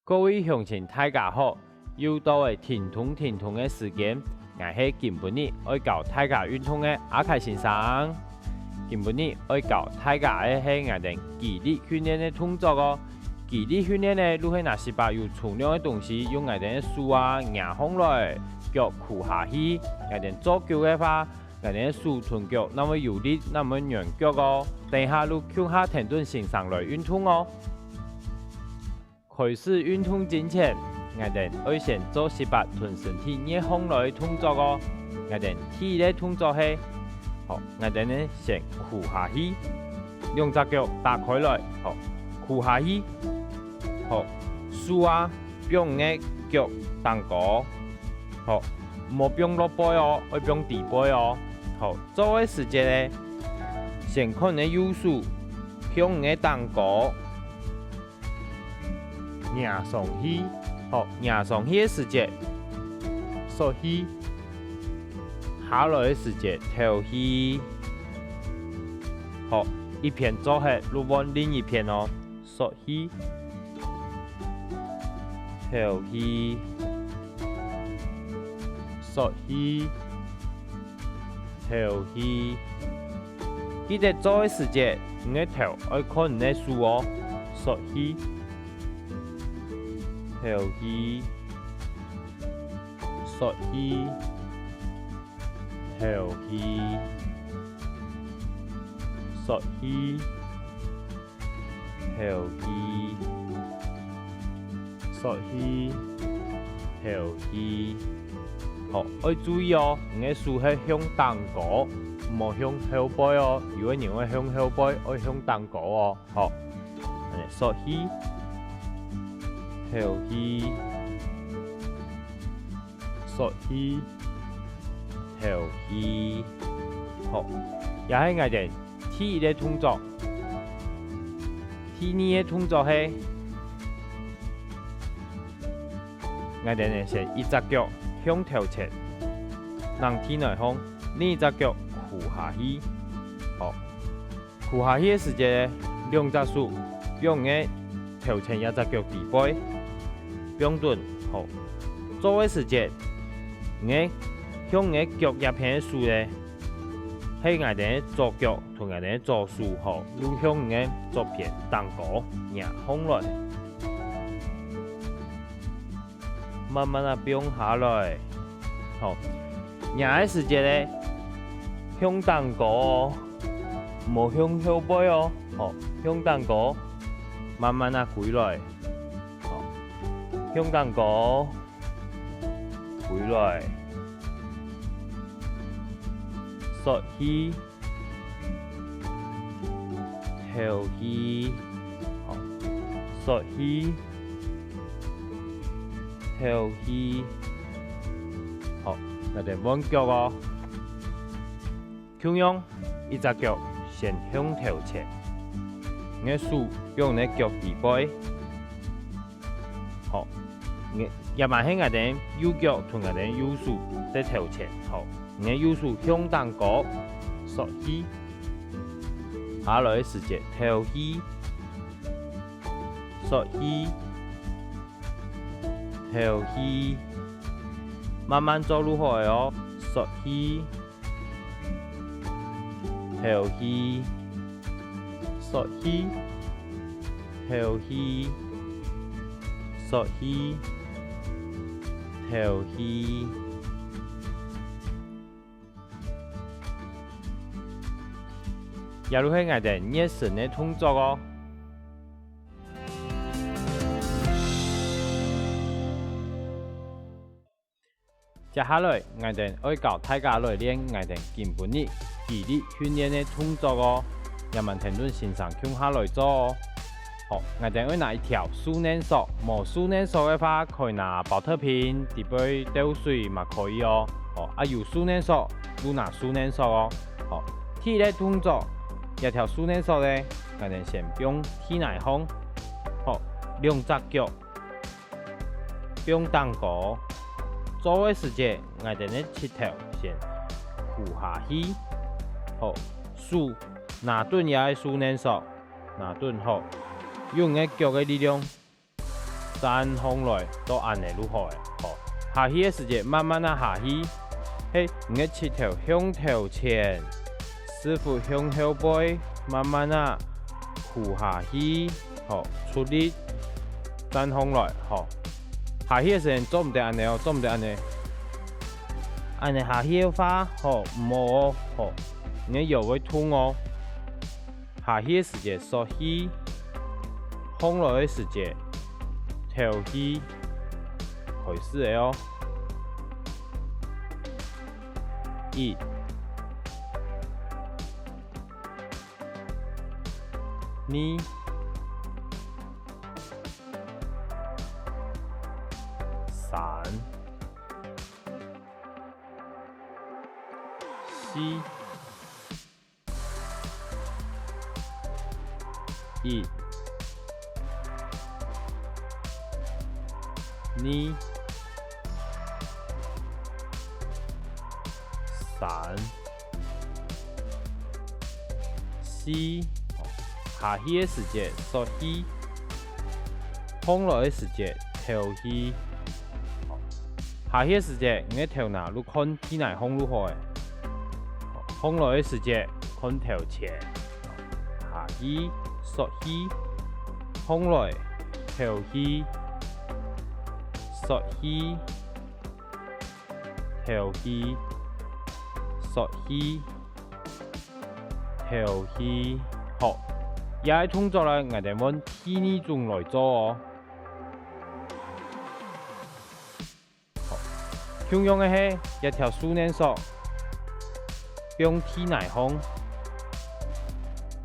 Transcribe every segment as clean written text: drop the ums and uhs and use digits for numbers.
各位鄉親大家好，又到了停通的時間，我是今日要教大家運動的阿凱先生。今日要教大家的是我哋肌力訓練的動作哦。肌力訓練呢，如果那是把有重量的東西用我哋的手啊壓上來，腳屈下去，我哋做腳的話，我哋的手同腳那麼有力，那麼軟腳哦。等下路向下停頓先上來運動哦。開始運動之前，我哋要先做18臀身體捏上來動作哦。我哋第一個動作係，好，我哋呢先屈下去，兩隻腳打開來，好，屈下去，好，手啊，用嘅腳當高，好，唔好用落背哦，要用地背哦。好，做嘅時間呢，先看你右手向嘅當高。壓上去，好，壓上去的時節，縮起，下來的時節，跳起，好，一片做下，如果另一片哦，縮起，跳起，縮起，跳起，記得做的時節，你的頭要看你的手哦，縮起。跳起，縮起，跳起，縮起，跳起，縮起，跳起。好，要注意哦，你的手係向當高，唔好向後背哦。如果你會向後背，要向當高哦。好，縮起。跳起，縮起，跳起，好，也係我哋第一個動作。第二個動作係，我哋呢先一隻腳向頭前，讓體內風，另一隻腳屈下去，好，屈下去嘅時間，兩隻手用嘅頭前一隻腳地背。標準好，做嘅時節，我向我腳一片的手呢，係我哋左腳同我哋左手好，又向我左片當高壓上來，慢慢啊變下來，好，壓嘅時節呢，向當高哦，唔好向後背哦，好，向當高，慢慢啊回來。向當高，回來，縮起，跳起，好，縮起，跳起，好，我哋彎腳哦，同樣一隻腳先向頭前，我手用你腳底背。好，也慢係我哋右腳同我哋右手在頭前，好，我右手向當高，縮起，下來時節跳起，縮起，跳起，慢慢做落去哦，縮起，跳起，縮起，跳起。縮起，跳起，也如係我哋熱身的動作哦。接下來，我哋要教大家來練我哋基本的肌力訓練的動作哦。也慢停頓先上向下來做哦。好，我哋要拿一條樹嫩索，冇樹嫩索嘅話，可以拿保特瓶、底杯倒水嘛可以哦。好，有樹嫩索，就拿樹嫩索哦。好，第一個動作，一條樹嫩索咧，我哋先用體內風，好，兩隻腳，用當高，做嘅時間，我哋呢膝頭先屈下去，好，手拿頓也係樹嫩索，拿頓好。用我腳的力量山風來都安尼愈好誒。吼，下去誒時節慢慢啊下去，嘿，你個舌頭向頭前，師傅向後背，慢慢啊俯下去，吼，出力，山風來，吼，下去誒時陣做毋得安尼哦，做毋得安尼，安尼下去誒話，吼，毋好哦，吼，你個腰會痛哦。下去誒時節縮起，風來誒時節頭起，開始誒哦。1、2、3、4、1、2、3、4，下去誒時節縮起，風來誒時節頭起。下去誒時節，你個頭哪愈看天內風愈好誒。風來誒時節看頭前，下去縮起，風來頭起，縮起，頭起。縮起，頭起，好，也個動作咧，我哋揾第二種來做哦。好，同樣嘅係一條樹鏈索，用天內風。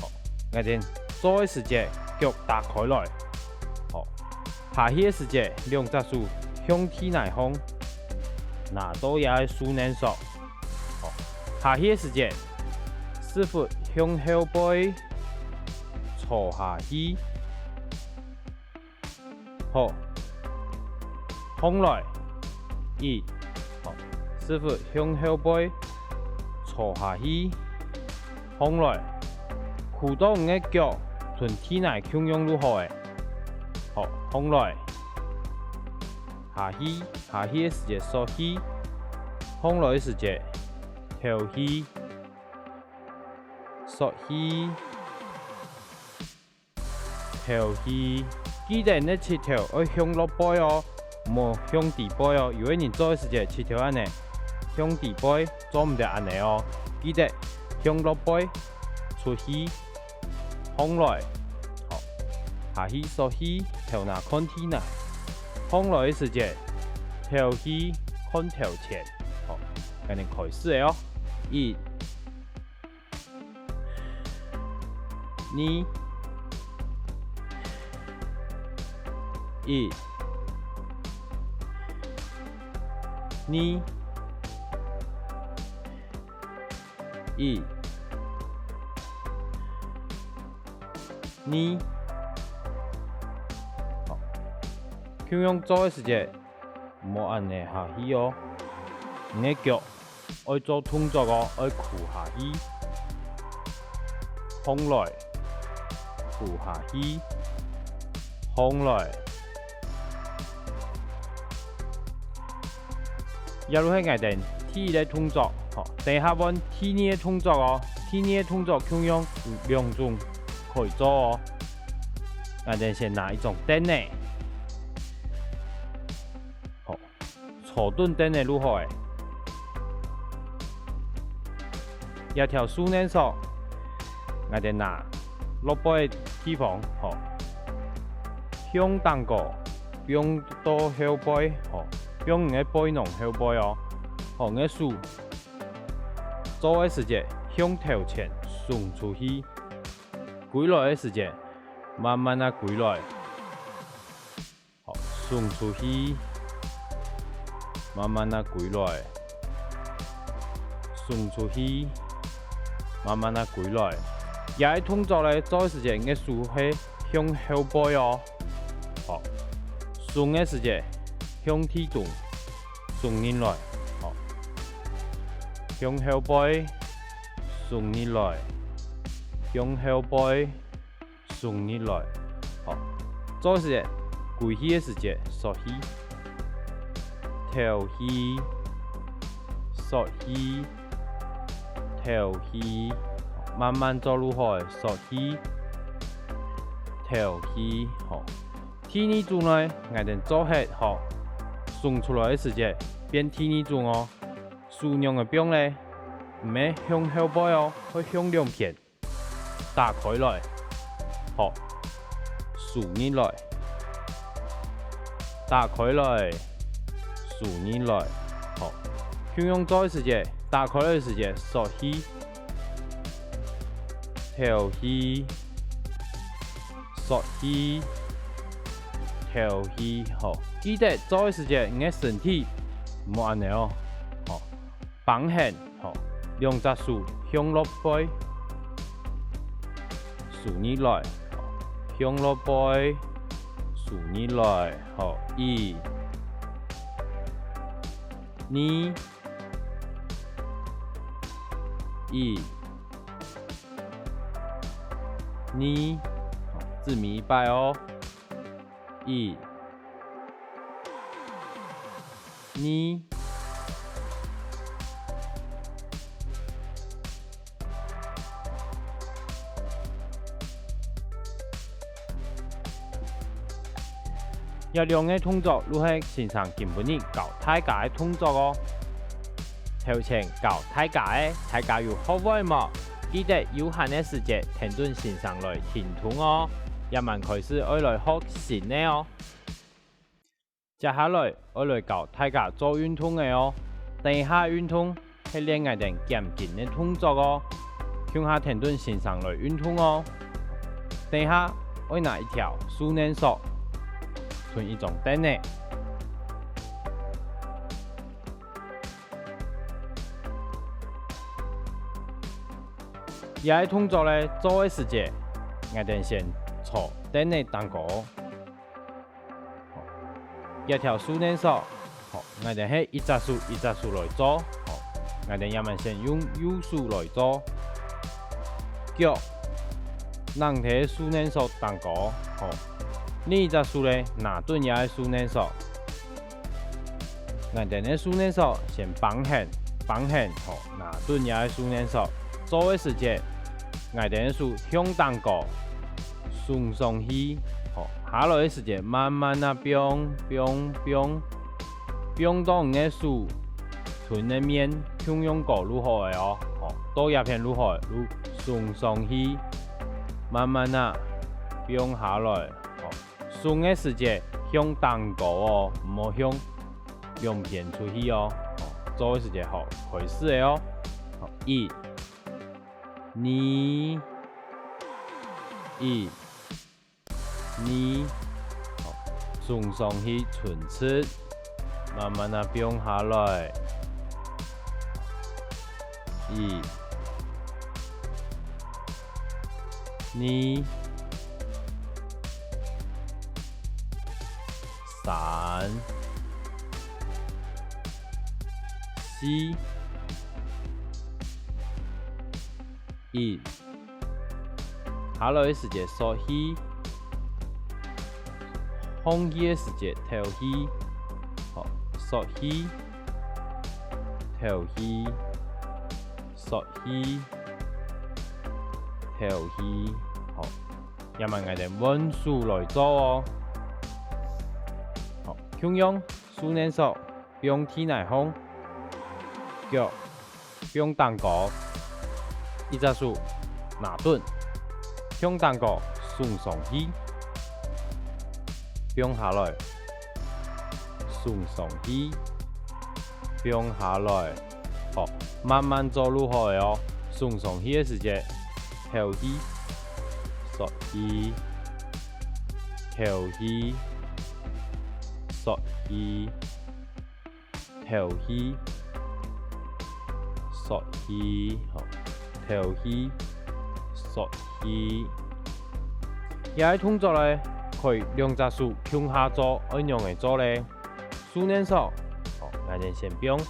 好，我哋做嘅時節腳打開來，好，下去嘅時節兩隻手向天內風，拿到也個樹鏈索。下去誒時節，師傅向後背坐下去，好，風來1，好，師傅向後背坐下去，風來，扶到你個腳從天內向用愈好誒，好，風來，下去誒時節縮起，風來誒時節。頭起，縮起，頭起，記得你的舌頭要向落背哦，唔好向地背哦。如果你做嘅時節舌頭安尼向地背，做唔得安尼哦。記得向落背，出氣，風來，好，下去縮起，頭拿看天內，風來嘅時節，頭起看頭前，好，咁你開始嘅哦。1、2、1、2、1、2，好，咁樣做嘅時節，唔好按呢下去哦，你個腳。愛做動作哦，愛屈下去，風來，屈下去，風來。一路喺外邊第一個動作，好，等下揾第二個動作哦。第二個動作同樣有兩種可以做哦。我哋先拿一種凳呢，好，坐頓凳呢如何誒？一條樹鏈索，我哋拿落背嘅地方，吼，向當個，向到後背，吼，向你嘅背囊後背哦，吼，你嘅手做嘅時節向頭前順出去，歸來嘅時節慢慢啊歸來，好，順出去，慢慢啊歸來，順出去。慢慢啊歸來，也個動作咧做嘅時節，你嘅手係向後背哦，好，順嘅時節向體重順入來，好，向後背順入來，向後背順入來，好，做嘅時節歸去的時節，縮去，跳去，縮去，跳去，慢慢做入好的縮去，跳去，吼。第二組呢，我哋做下吼，送出來的時節變第二組哦。數量的表呢，唔係向後背哦，會向兩邊打開來，好，豎起來，打開來，豎起來，好。向用做的時節，打開來的時節，縮起，跳起，縮起。跳起，好，記得做的時節，你的身體唔好安尼哦，好，綁hand，好，兩隻手向落背，豎起來，向落背，豎起來，好，一、二、字米一拜哦。一、二、要兩個動作，如係先生根本你教大家的動作哦。頭前教大家的，大家有學會冇？記得有限的時間，停頓先生來聽通哦。也慢開始愛來學新的哦。接下來愛來教大家做運動的哦。第一下運動係練我哋減緊的動作哦。向下停頓先生來運動哦。第一下愛拿一條樹嫩索，存一種燈呢。也係動作咧做的時節，我哋先。坐等你蛋糕，一條樹嫩索，好，我哋係一隻樹一隻樹來做，好，我哋要麼先用右手來做，腳，兩條樹嫩索蛋糕，好，另一隻樹咧拿頓也係樹嫩索，我哋嘅樹嫩索先綁hand，好，拿頓也係樹嫩索，做的時節，我哋嘅樹向蛋糕。送上去，好，下來的時間慢慢啊，飆到你的手，臀的面向用高如何的哦，好，多一片如何，如送上去，慢慢啊，飆下來，好，送的時間向蛋糕哦，唔好向兩邊出去哦，好，做的時間好，開始的哦，好，一、二，好，送上去唇齒，慢慢啊飆下來，一、二、三、四、一，下來的時間縮起。空氣的時節，跳起，好，縮起，跳起，縮起，跳起，好，要麼我哋溫數來做哦，好，向用樹嫩索，用體內風，腳，用蛋糕，一隻手拿頓，向蛋糕送上去。飆下來，送上去，飆下來，好，慢慢做入去哦。送上去的時間，跳起，縮起，跳起，縮起，跳起，縮起，好，跳起，縮起，也係動作咧。可以兩隻手向下做，按樣嘅做咧。樹嫩索，好，我哋先標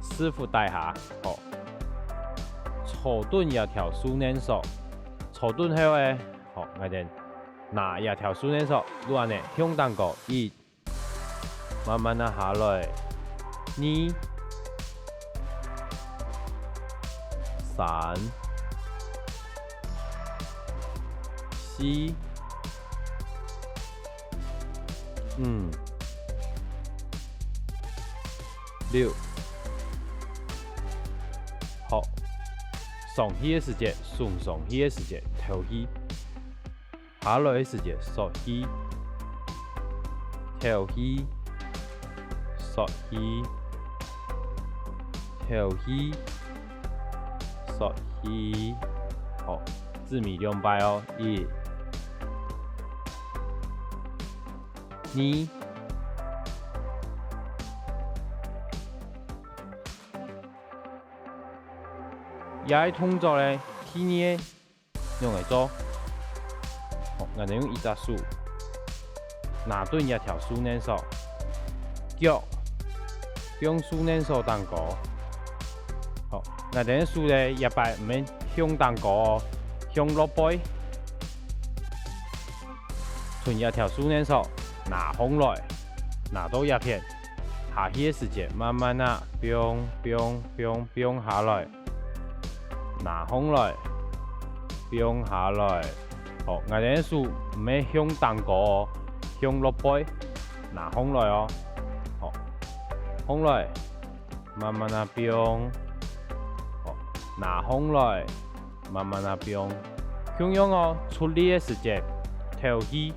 師傅帶下，好，坐頓要條樹嫩索，坐頓後咧，好，我哋拿一條數呢數，如安尼向當個1，慢慢啊下來2、3、4、5、6。好，上去的時節，上去的時節，跳起；下來的時節，縮起，跳起，縮起，跳起，縮起。好，字謎2擺哦，1、2。也動作咧，第二個用來做，我哋用一隻手拿頓一條數呢數，腳用數呢數當高，好，我哋數咧一擺唔免向當高哦，向落背，存一條數呢數拿上來，拿到一片，下去的時節慢慢啊，下來。拿上來，變下來，好，我哋數唔係向當高哦，向落背，拿上來哦，好，上來，慢慢啊變，好，拿上來，慢慢啊變，咁樣哦，出力嘅時節，跳起，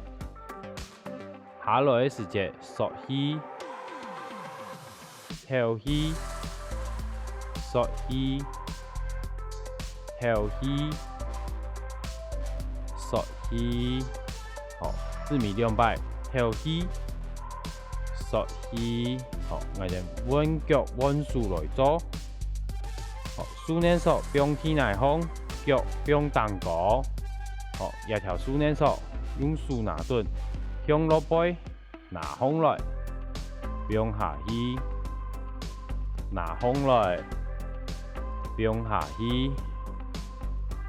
下來嘅時節，縮起，跳起，縮起。跳起，縮起，好，字謎2擺，跳起，縮起，好，我哋彎腳彎數來做，好，數呢數變起來方，腳變當高，好，一條數呢數用手拿頓，向落背，拿上來，變下去，拿上來，變下去。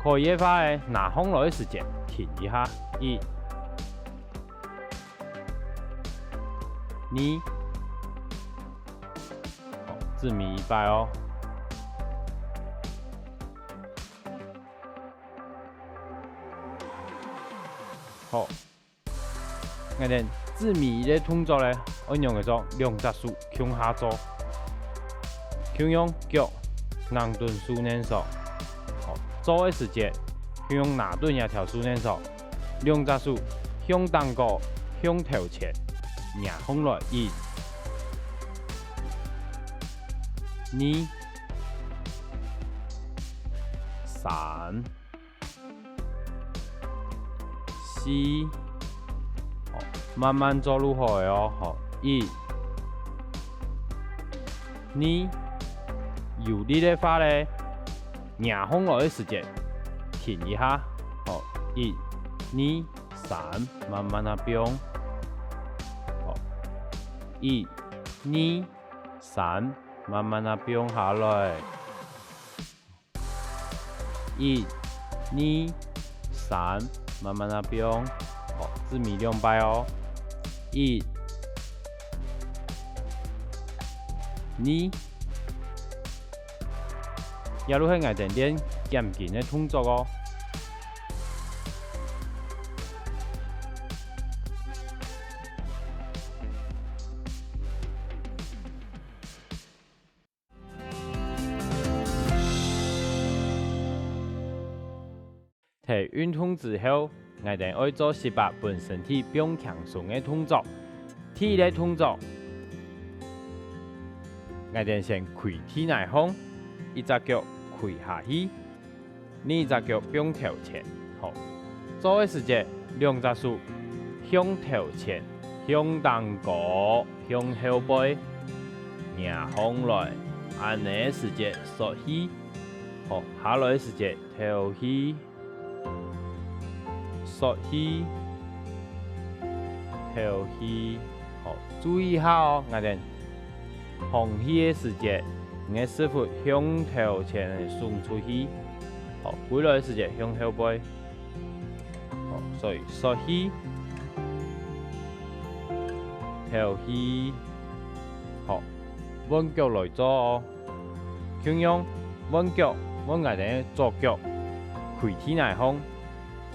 可以嘅話咧，拿上來嘅時節停一下，1、2，好，字謎1擺哦。好，我哋字謎嘅動作咧，我用嘅做2隻手向下做，向用腳硬頓數呢數。做嘅時節，用拿頓一條數呢數，2隻手向當高，向頭前，壓上來1、2、3、4，好，慢慢做入去哦，好，1、2，有力的話咧。壓上來的時節，停一下，好，1、2、3，慢慢啊變，好，1、2、3，慢慢啊變下來，1、2、3，慢慢啊變，好，字謎2擺哦，1、2。也如係我哋練漸進嘅動作哦。在運動之後，我哋愛做18本身體變輕鬆嘅動作。第一個動作，我哋先跪體內方，一隻腳。跪下去，另一隻腳變頭前，好。做嘅時節，2隻手向頭前，向當高，向後背，壓上來。按呢嘅時節縮起，好。下來嘅時節跳起，縮起，跳起，好。注意下哦，我哋放氣嘅時節。我嘅師傅向頭前送出去，好，回來的時節向後背，好，所以縮起、調起，好，穩腳來做哦。同樣，穩腳，我哋嘅左腳開天來風，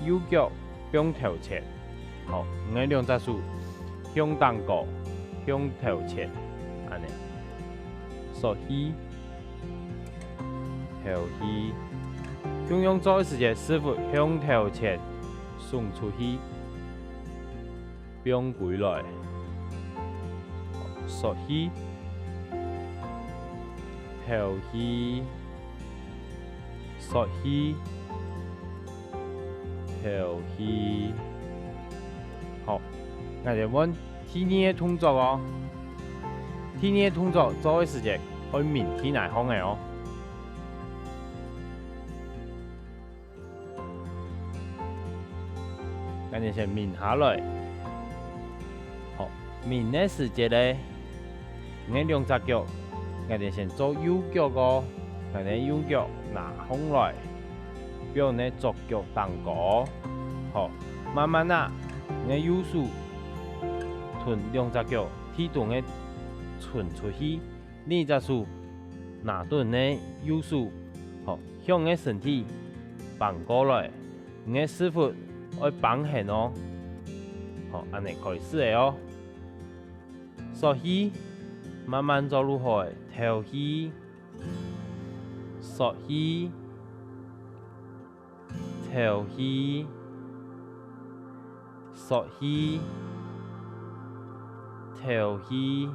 右腳向頭前，好，我哋兩隻手向襠高，向頭前，安尼，縮起、調起。同樣做嘅時節，師傅向頭前送出去，並回來，縮起、調起、縮起、調起。好，我哋揾第二個動作哦。第二個動作做嘅時節，可以面天來風嘅哦。我哋先面下來，好，面嘅時節咧，我哋兩隻腳，我哋先做右腳個，我哋右腳拿空來，讓你左腳襠高，好，慢慢啊，我右手吞兩隻腳，踢動嘅伸出去，另一隻手拿頓呢右手，好，向嘅身體綁過來，我嘅師傅。愛綁線哦，好，安尼開始嘅哦。縮起，慢慢做入去，調起，縮起，調起，縮起，調起，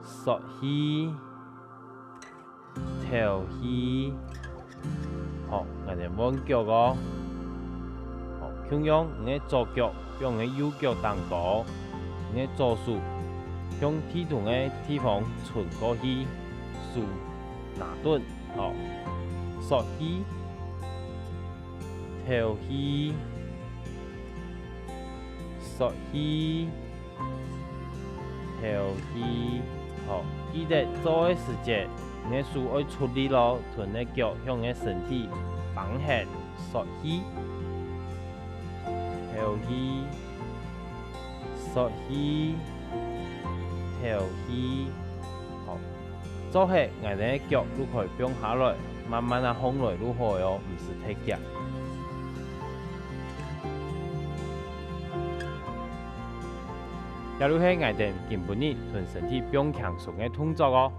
縮起，調起，好，我哋穩腳哦。同樣，我嘅左腳向我右腳襠高，我嘅左手向踢動嘅地方伸過去，手拿頓，好，縮起，調起，縮起，調起，好，記得做嘅時節，我嘅手要出力咯，臀嘅腳向我身體綁線，縮起。調起，縮起，調起，好，做起我哋嘅腳都可以放下來，慢慢啊放來都可以哦，唔是太急。也都係我哋根本呢同身體變強壯嘅動作哦。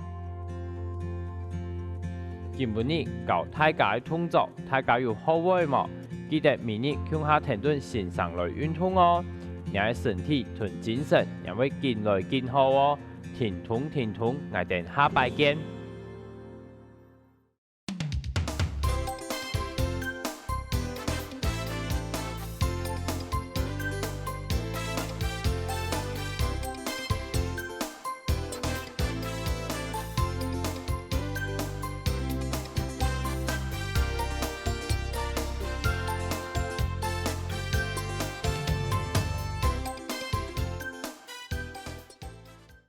根本呢教大家嘅動作，大家有好位冇？記得明日向下停頓線上來運動哦，你嘅身體同精神也會更來更好哦。停頓，我哋下拜見。